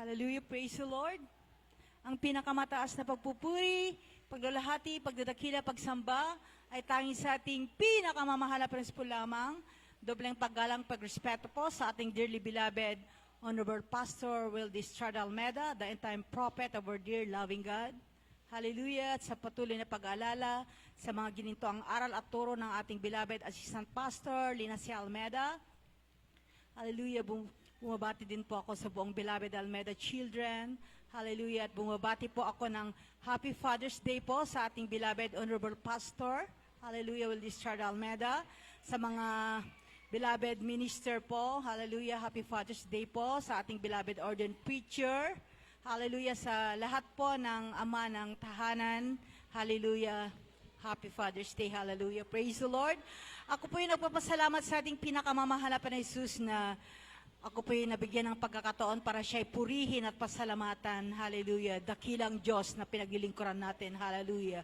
Hallelujah, praise the Lord. Ang pinakamataas na pagpupuri, paglalahati, pagdadakila, pagsamba ay tanging sa ating pinakamamahal na prinsipyo lamang. Dobleng paggalang, pagrespeto po sa ating dearly beloved Honorable Pastor Wildis Chard Almeda, the end-time prophet of our dear loving God. Hallelujah, at sa patuloy na pag-aalala sa mga ginintoang aral at turo ng ating beloved Assistant Pastor Lina C. Almeda. Hallelujah, bumabati din po ako sa buong beloved Almeda children. Hallelujah, at bumabati po ako ng Happy Father's Day po sa ating beloved Honorable Pastor. Hallelujah, Wildis Chard Almeda. Sa mga beloved minister po, hallelujah, Happy Father's Day po sa ating beloved ordained preacher. Hallelujah, sa lahat po ng ama ng tahanan. Hallelujah, Happy Father's Day, hallelujah, praise the Lord. Ako po yung nagpapasalamat sa ating pinakamamahal na Jesus na ako po yung nabigyan ng pagkakataon para siya'y purihin at pasalamatan, hallelujah, dakilang Diyos na pinaglilingkuran natin, hallelujah.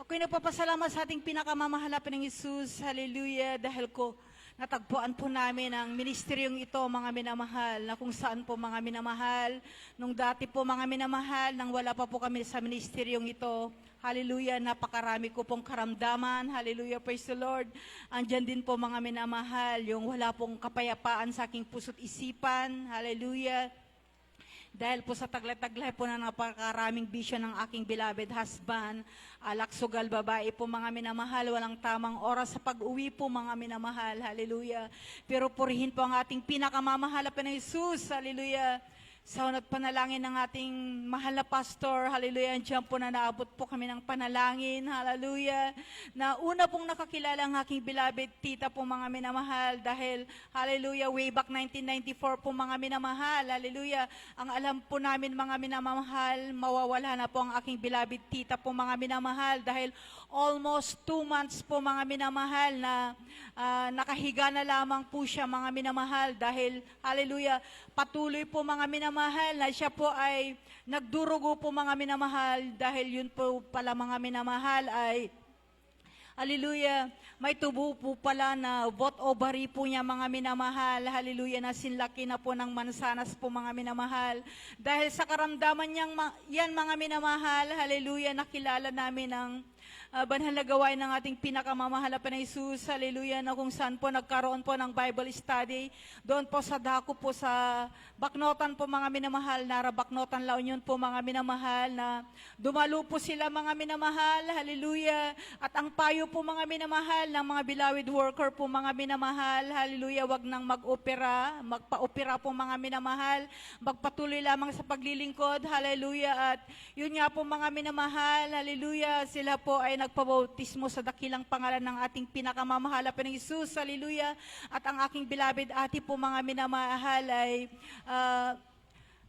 Ako yung nagpapasalamat sa ating pinakamamahal na Jesus, hallelujah, dahil ko natagpuan po namin ang ministeryong ito, mga minamahal, na kung saan po mga minamahal, nung dati po mga minamahal, nang wala pa po kami sa ministeryong ito, hallelujah, napakarami ko pong karamdaman, hallelujah, praise the Lord. Andyan din po mga minamahal, yung wala pong kapayapaan sa aking puso't isipan, hallelujah. Dahil po sa taglay-taglay po na napakaraming bisyo ng aking beloved husband, alak sugal babae po mga minamahal, walang tamang oras sa pag-uwi po mga minamahal, hallelujah. Pero purihin po ang ating pinakamamahal na Jesus, hallelujah. Sa unat panalangin ng ating mahal na pastor, hallelujah, andiyan po na naabot po kami ng panalangin, hallelujah, na una pong nakakilala ang aking beloved tita po mga minamahal, dahil, hallelujah, way back 1994 po mga minamahal, hallelujah, ang alam po namin mga minamahal, mawawala na po ang aking beloved tita po mga minamahal, dahil almost 2 months po mga minamahal na nakahiga na lamang po siya mga minamahal, dahil, hallelujah, patuloy po mga minamahal, na siya po ay nagdurugo po mga minamahal, dahil yun po pala mga minamahal ay, hallelujah, may tubo po pala na bot ovary po niya mga minamahal, hallelujah, na sinlaki na po ng mansanas po mga minamahal. Dahil sa karamdaman niyang yan mga minamahal, hallelujah, nakilala namin ang banhal na gawain ng ating pinakamamahal na Jesus, hallelujah, na kung saan po nagkaroon po ng Bible study, doon po sa dako po sa Baknotan po mga minamahal, Nara Baknotan, La Union po mga minamahal, na dumalo po sila mga minamahal, hallelujah, at ang payo po mga minamahal ng mga beloved worker po mga minamahal, hallelujah, wag nang mag-opera, magpa-opera po mga minamahal, magpatuloy lamang sa paglilingkod, hallelujah, at yun nga po mga minamahal, hallelujah, sila po ay nagpabautismo sa dakilang pangalan ng ating pinakamamahal na Jesus, hallelujah, at ang aking beloved ate po mga minamahal ay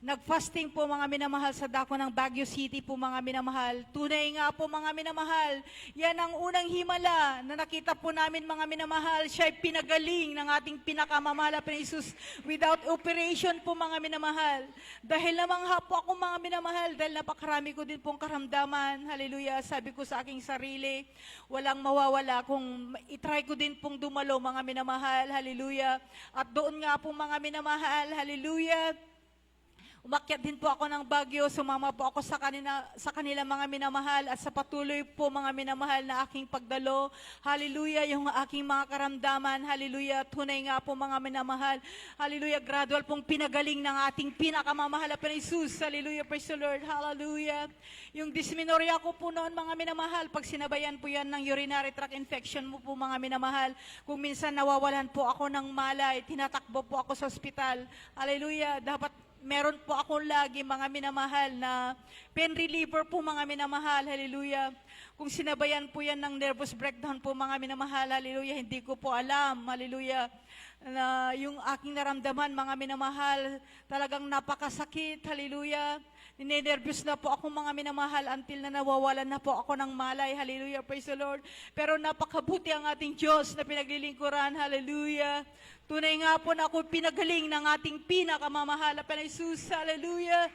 nag-fasting po mga minamahal sa dako ng Baguio City po mga minamahal. Tunay nga po mga minamahal, yan ang unang himala na nakita po namin mga minamahal. Siya ay pinagaling ng ating pinakamamahal na Jesus without operation po mga minamahal. Dahil namangha po ako mga minamahal, dahil napakarami ko din pong karamdaman. Hallelujah, sabi ko sa aking sarili, walang mawawala kung itry ko din pong dumalo mga minamahal. Hallelujah. At doon nga po mga minamahal, hallelujah, umakyat din po ako ng Baguio, sumama po ako sa kanila mga minamahal, at sa patuloy po mga minamahal na aking pagdalo, hallelujah, yung aking mga karamdaman, hallelujah, tunay nga po mga minamahal, hallelujah, gradual pong pinagaling ng ating pinakamamahal na Jesus, hallelujah, praise the Lord, hallelujah. Yung dysmenorrhea ko po noon mga minamahal, pag sinabayan po yan ng urinary tract infection mo po mga minamahal, kung minsan nawawalan po ako ng malay, tinatakbo po ako sa ospital, hallelujah, dapat meron po ako lagi mga minamahal na pain reliever po mga minamahal, hallelujah. Kung sinabayan po yan ng nervous breakdown po mga minamahal, hallelujah, hindi ko po alam, hallelujah, na yung aking naramdaman mga minamahal, talagang napakasakit, hallelujah. Ninenervyos na po ako mga minamahal until na nawawalan na po ako ng malay, hallelujah, praise the Lord. Pero napakabuti ang ating Diyos na pinaglilingkuran, hallelujah. Tunay nga po na ako pinagaling ng ating pinakamamahal na Jesus, hallelujah.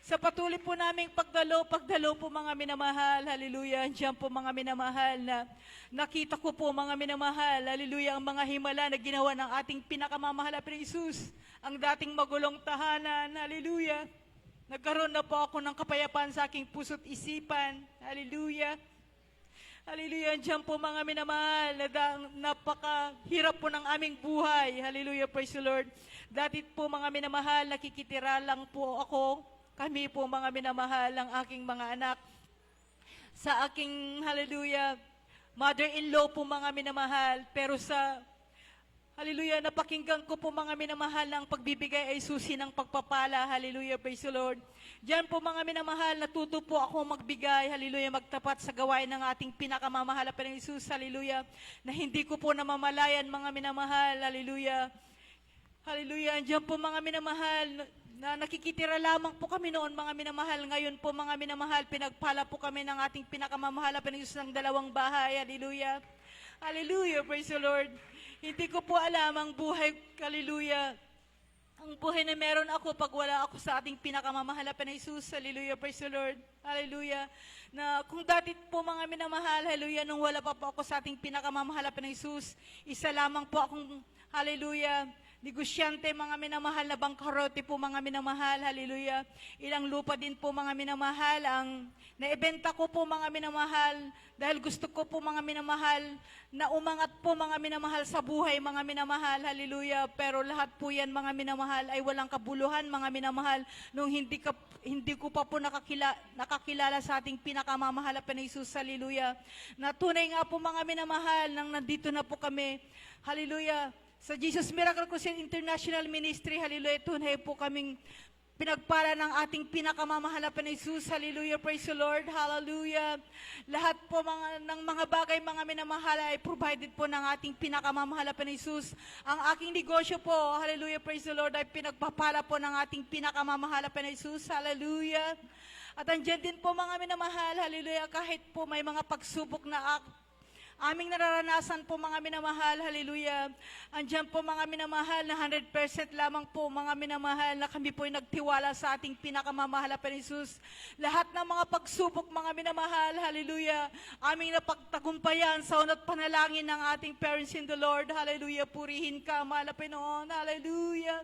Sa patuloy po naming pagdalo po mga minamahal, hallelujah. Andiyan po mga minamahal na nakita ko po mga minamahal, hallelujah, ang mga himala na ginawa ng ating pinakamamahal na Jesus, ang dating magulong tahanan, hallelujah. Nagkaroon na po ako ng kapayapaan sa aking puso't isipan, hallelujah. Hallelujah, andiyan po mga minamahal na napakahirap po ng aming buhay, hallelujah, praise the Lord. Dati po mga minamahal, nakikitira lang po ako. Kami po mga minamahal ng aking mga anak. Sa aking, hallelujah, mother-in-law po mga minamahal. Pero sa, hallelujah, napakinggan ko po mga minamahal ng pagbibigay ay susi ng pagpapala. Hallelujah, praise the Lord. Diyan po mga minamahal, natuto po ako magbigay, hallelujah, magtapat sa gawain ng ating pinakamamahal na Panginoong Jesus, hallelujah, na hindi ko po namamalayan mga minamahal, hallelujah. Hallelujah, diyan po mga minamahal, na nakikitira lamang po kami noon mga minamahal. Ngayon po mga minamahal, pinagpala po kami ng ating pinakamamahal na Panginoon ng dalawang bahay. Hallelujah. Hallelujah, praise the Lord. Hindi ko po alam ang buhay, hallelujah, ang buhay na meron ako pag wala ako sa ating pinakamamahal na Jesus. Hallelujah, praise the Lord. Hallelujah. Na kung dati po mga minamahal, hallelujah, nung wala pa po ako sa ating pinakamamahal na Jesus, isa lamang po akong, hallelujah, negosyante mga minamahal na bangkarote po mga minamahal, hallelujah. Ilang lupa din po mga minamahal ang naibenta ko po mga minamahal dahil gusto ko po mga minamahal na umangat po mga minamahal sa buhay mga minamahal, hallelujah. Pero lahat po yan mga minamahal ay walang kabuluhan mga minamahal nung hindi ko pa po nakakilala sa ating pinakamamahal na Jesus, hallelujah. Na tunay nga po mga minamahal nang nandito na po kami, hallelujah, sa Jesus Miracle Crusade International Ministry, hallelujah, tunay po kaming pinagpala ng ating pinakamamahal na Jesus, hallelujah, praise the Lord, hallelujah. Lahat po ng mga bagay, mga minamahal, ay provided po ng ating pinakamamahal na Jesus. Ang aking negosyo po, hallelujah, praise the Lord, ay pinagpapala po ng ating pinakamamahal na Jesus, hallelujah. At andyan din po mga minamahal, hallelujah, kahit po may mga pagsubok na aming nararanasan po mga minamahal, hallelujah. Andiyan po mga minamahal na 100% lamang po mga minamahal na kami po ay nagtiwala sa ating pinakamamahal na Jesus. Lahat ng mga pagsubok mga minamahal, hallelujah, aming napagtagumpayan sa unat panalangin ng ating parents in the Lord, hallelujah. Purihin ka, mahal na Panginoon, hallelujah.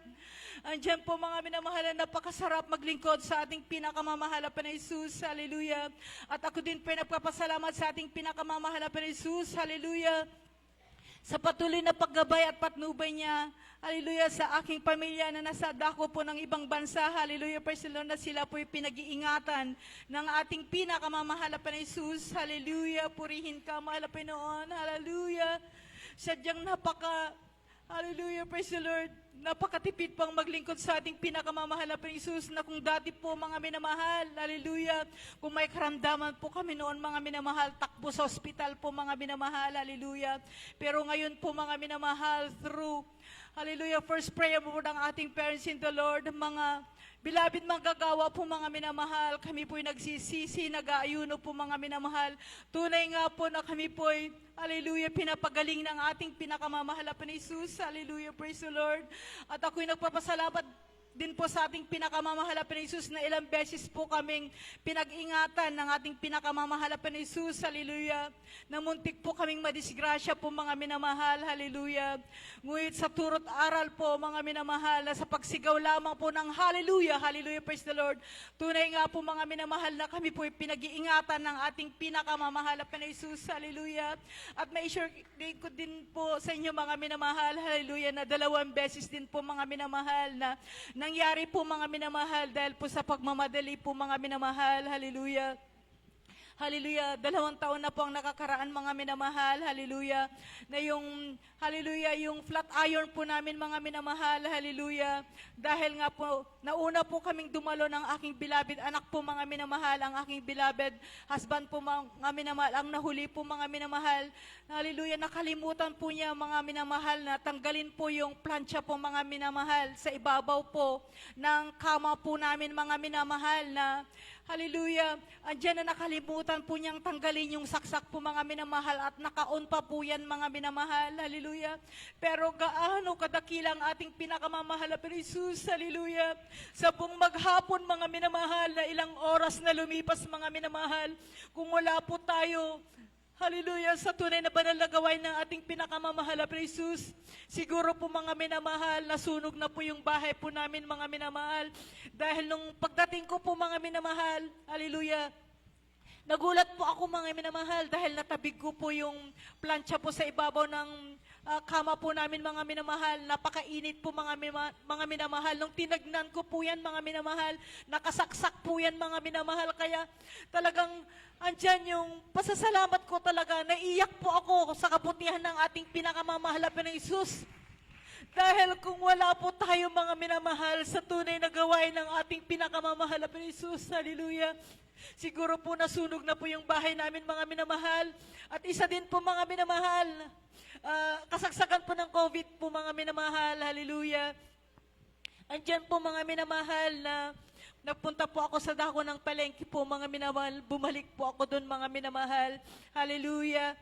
Andiyan po mga minamahal na napakasarap maglingkod sa ating pinakamamahal na Jesus, hallelujah. At ako din po ay nagpapasalamat sa ating pinakamamahal na Jesus, hallelujah, sa patuloy na paggabay at patnubay niya, hallelujah, sa aking pamilya na nasa dako po ng ibang bansa, hallelujah, praise the Lord, na sila po ay pinag-iingatan ng ating pinakamamahal na Jesus, hallelujah. Purihin ka, mahal na Panginoon, hallelujah. Sadyang hallelujah, praise the Lord, napakatipid pang maglingkod sa ating pinakamamahal na Jesus, na kung dati po mga minamahal, hallelujah, kung may karamdaman po kami noon mga minamahal, takbo sa ospital po mga minamahal, hallelujah. Pero ngayon po mga minamahal, through, hallelujah, first prayer po ng ating parents in the Lord, mga bilabid manggagawa po mga minamahal, kami po'y nagsisisi, nag-aayuno po mga minamahal. Tunay nga po na kami po'y, hallelujah, pinapagaling ng ating pinakamamahal na Jesus, hallelujah, praise the Lord. At ako'y nagpapasalamat din po sa ating pinakamamahal na Jesus na ilang beses po kaming pinag-ingatan ng ating pinakamamahal na Jesus, hallelujah, na muntik po kaming madisgrasya po mga minamahal, hallelujah. Ngunit sa turot aral po mga minamahal, na sa pagsigaw lamang po ng hallelujah, hallelujah, praise the Lord, tunay nga po mga minamahal na kami po pinag-iingatan ng ating pinakamamahal na Jesus, hallelujah. At ma-share ko din po sa inyo mga minamahal, hallelujah, na 2 beses din po mga minamahal na nangyari po mga minamahal dahil po sa pagmamadali po mga minamahal, hallelujah. Hallelujah, 2 taon na po ang nakakaraan mga minamahal, hallelujah, na yung, hallelujah, yung flat iron po namin mga minamahal, hallelujah, dahil nga po, nauna po kaming dumalo ng aking beloved anak po mga minamahal, ang aking beloved husband po mga minamahal, ang nahuli po mga minamahal, hallelujah, nakalimutan po niya mga minamahal na tanggalin po yung plancha po mga minamahal sa ibabaw po ng kama po namin mga minamahal na, Hallelujah. Andiyan na nakalimutan po niyang tanggalin yung saksak po mga minamahal at nakaon pa po yan mga minamahal. Hallelujah. Pero gaano kadakilang ating pinakamamahal na Jesus. Hallelujah. Sa buong maghapon mga minamahal na ilang oras na lumipas mga minamahal. Kung wala po tayo, hallelujah, sa tunay na banal na gawain ng ating pinakamamahal na Jesus. Siguro po mga minamahal, nasunog na po yung bahay po namin mga minamahal. Dahil nung pagdating ko po mga minamahal, hallelujah, nagulat po ako mga minamahal dahil natabig ko po yung plancha po sa ibabaw ng kama po namin mga minamahal. Napakainit po mga minamahal. Nung tinagnan ko po yan mga minamahal, nakasaksak po yan mga minamahal. Kaya talagang andyan yung pasasalamat ko talaga. Naiyak po ako sa kabutihan ng ating pinakamamahal na Panginoon. Dahil kung wala po tayo mga minamahal sa tunay na gawain ng ating pinakamamahal na Panginoon, hallelujah, siguro po nasunog na po yung bahay namin mga minamahal. At isa din po mga minamahal, kasagsagan po ng COVID po mga minamahal, hallelujah. Andyan po mga minamahal na nagpunta po ako sa dako ng palengke po mga minamahal, bumalik po ako doon mga minamahal, hallelujah.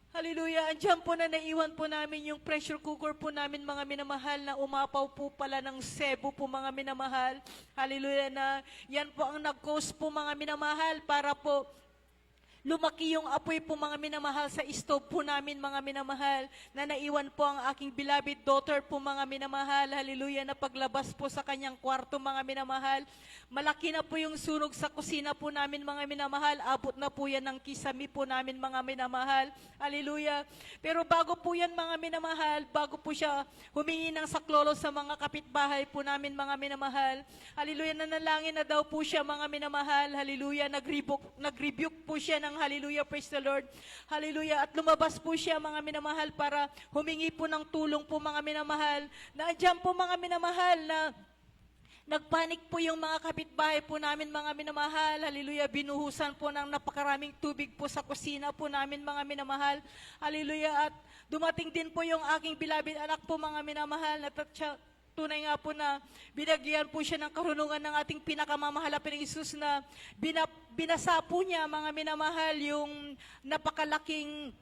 Hallelujah. Andiyan po na naiwan po namin yung pressure cooker po namin mga minamahal na umapaw po pala ng Cebu po mga minamahal. Hallelujah na yan po ang nag-cause po mga minamahal para po lumaki yung apoy po mga minamahal sa stove po namin mga minamahal na naiwan po ang aking beloved daughter po mga minamahal. Hallelujah na paglabas po sa kanyang kwarto mga minamahal. Malaki na po yung sunog sa kusina po namin mga minamahal. Abot na po yan ng kisami po namin mga minamahal. Hallelujah. Pero bago po yan mga minamahal, bago po siya humingi ng saklolo sa mga kapitbahay po namin mga minamahal. Hallelujah, nanalangin na daw po siya mga minamahal. Hallelujah, nag-rebuke po siya ng hallelujah, praise the Lord. Hallelujah, at lumabas po siya mga minamahal para humingi po ng tulong po mga minamahal. Nandiyan po mga minamahal na nagpanik po yung mga kapitbahay po namin mga minamahal. Hallelujah, binuhusan po ng napakaraming tubig po sa kusina po namin mga minamahal. Hallelujah, at dumating din po yung aking beloved anak po mga minamahal na tunay nga po na binagyan po siya ng karunungan ng ating pinakamamahal na Panginoon na binasa po niya mga minamahal yung napakalaking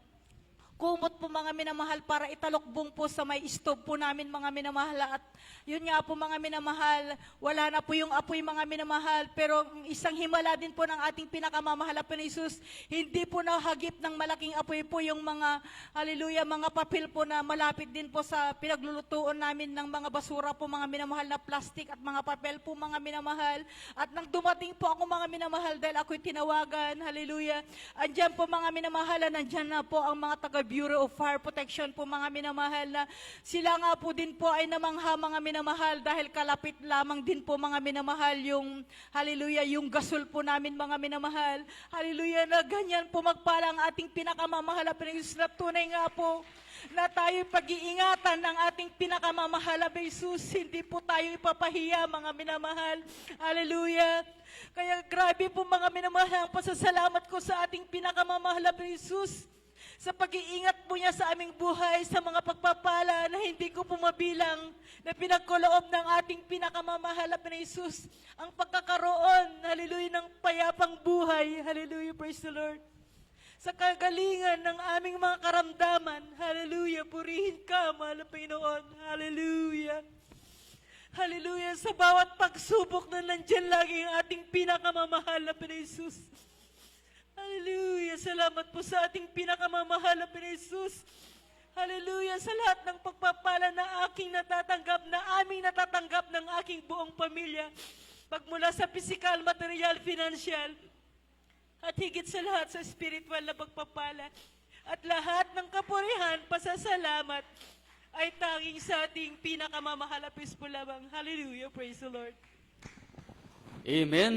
kumot po mga minamahal para italokbong po sa may stove po namin mga minamahal. At yun nga po mga minamahal, wala na po yung apoy mga minamahal, pero isang himala din po ng ating pinakamamahal na Panginoon, hindi po nahagip ng malaking apoy po yung mga, hallelujah, mga papel po na malapit din po sa pinaglulutuan namin ng mga basura po mga minamahal na plastic at mga papel po mga minamahal. At nang dumating po ako mga minamahal dahil ako'y tinawagan, hallelujah, andyan po mga minamahal, nandyan na po ang mga taga Bureau of Fire Protection po mga minamahal na sila nga po din po ay namangha mga minamahal dahil kalapit lamang din po mga minamahal yung hallelujah, yung gasol po namin mga minamahal. Hallelujah, na ganyan po magpala ang ating pinakamamahal na Panginoon na tunay nga po na tayo pag-iingatan ng ating pinakamamahal na Jesus. Hindi po tayo ipapahiya mga minamahal. Hallelujah. Kaya grabe po mga minamahal ang pasasalamat ko sa ating pinakamamahal na Jesus sa pag-iingat po niya sa aming buhay, sa mga pagpapala na hindi ko po mabilang, na pinagkuloob ng ating pinakamamahal na Jesus, ang pagkakaroon, hallelujah, ng payapang buhay, hallelujah, praise the Lord. Sa kagalingan ng aming mga karamdaman, hallelujah, purihin ka, mahal na Panginoon, hallelujah. Hallelujah, sa bawat pagsubok na nandyan lagi ang ating pinakamamahal na Jesus. Hallelujah! Salamat po sa ating pinakamamahal na Jesus. Hallelujah! Sa lahat ng pagpapala na aking natatanggap, na aming natatanggap ng aking buong pamilya. Pagmula sa physical, material, financial, at higit sa lahat sa spiritual na pagpapala. At lahat ng kapurihan, pasasalamat, ay tanging sa ating pinakamamahal na Pispulabang. Hallelujah! Praise the Lord! Amen.